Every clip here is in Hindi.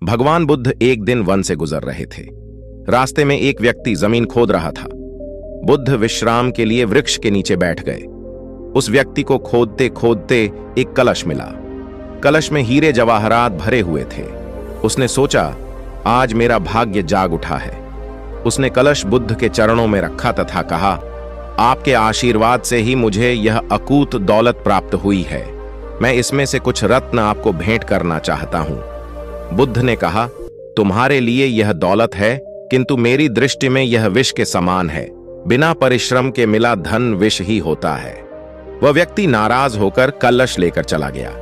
भगवान बुद्ध एक दिन वन से गुजर रहे थे। रास्ते में एक व्यक्ति जमीन खोद रहा था। बुद्ध विश्राम के लिए वृक्ष के नीचे बैठ गए। उस व्यक्ति को खोदते खोदते एक कलश मिला। कलश में हीरे जवाहरात भरे हुए थे। उसने सोचा, आज मेरा भाग्य जाग उठा है। उसने कलश बुद्ध के चरणों में रखा तथा कहा, आपके आशीर्वाद से ही मुझे यह अकूत दौलत प्राप्त हुई है। मैं इसमें से कुछ रत्न आपको भेंट करना चाहता हूं। बुद्ध ने कहा, तुम्हारे लिए यह दौलत है, किंतु मेरी दृष्टि में यह विष के समान है। बिना परिश्रम के मिला धन विष ही होता है। वह व्यक्ति नाराज होकर कलश लेकर चला गया।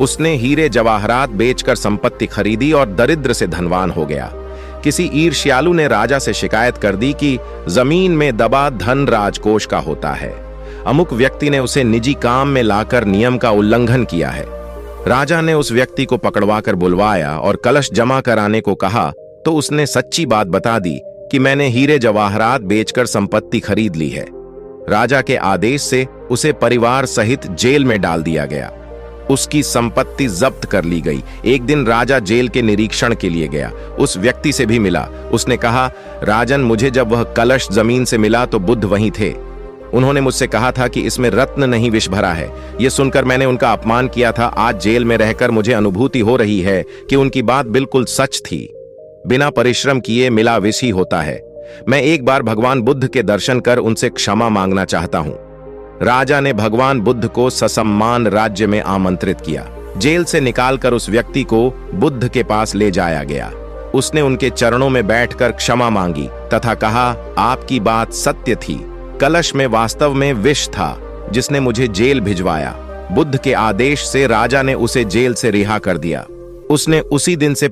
उसने हीरे जवाहरात बेचकर संपत्ति खरीदी और दरिद्र से धनवान हो गया। किसी ईर्ष्यालु ने राजा से शिकायत कर दी कि जमीन में दबा धन राजकोष का होता है। अमुक व्यक्ति ने उसे निजी काम में लाकर नियम का उल्लंघन किया है। राजा ने उस व्यक्ति को पकड़वाकर बुलवाया और कलश जमा कराने को कहा तो उसने सच्ची बात बता दी कि मैंने हीरे जवाहरात बेचकर संपत्ति खरीद ली है। राजा के आदेश से उसे परिवार सहित जेल में डाल दिया गया। उसकी संपत्ति जब्त कर ली गई। एक दिन राजा जेल के निरीक्षण के लिए गया। उस व्यक्ति से भी मिला। उसने कहा, राजन, मुझे जब वह कलश जमीन से मिला तो बुद्ध वहीं थे। उन्होंने मुझसे कहा था कि इसमें रत्न नहीं विष भरा है। यह सुनकर मैंने उनका अपमान किया था। आज जेल में रहकर मुझे अनुभूति हो रही है कि उनकी बात बिल्कुल सच थी। बिना परिश्रम किए मिला विष ही होता है। मैं एक बार भगवान बुद्ध के दर्शन कर उनसे क्षमा मांगना चाहता हूं। राजा ने भगवान बुद्ध को ससम्मान राज्य में आमंत्रित किया। जेल से निकालकर उस व्यक्ति को बुद्ध के पास ले जाया गया। उसने उनके चरणों में बैठकर क्षमा मांगी तथा कहा, आपकी बात सत्य थी। कलश में वास्तव में विष था जिसने मुझे जेल भिजवाया। बुद्ध के आदेश से राजा ने उसे जेल से रिहा कर दिया। उसने उसी दिन से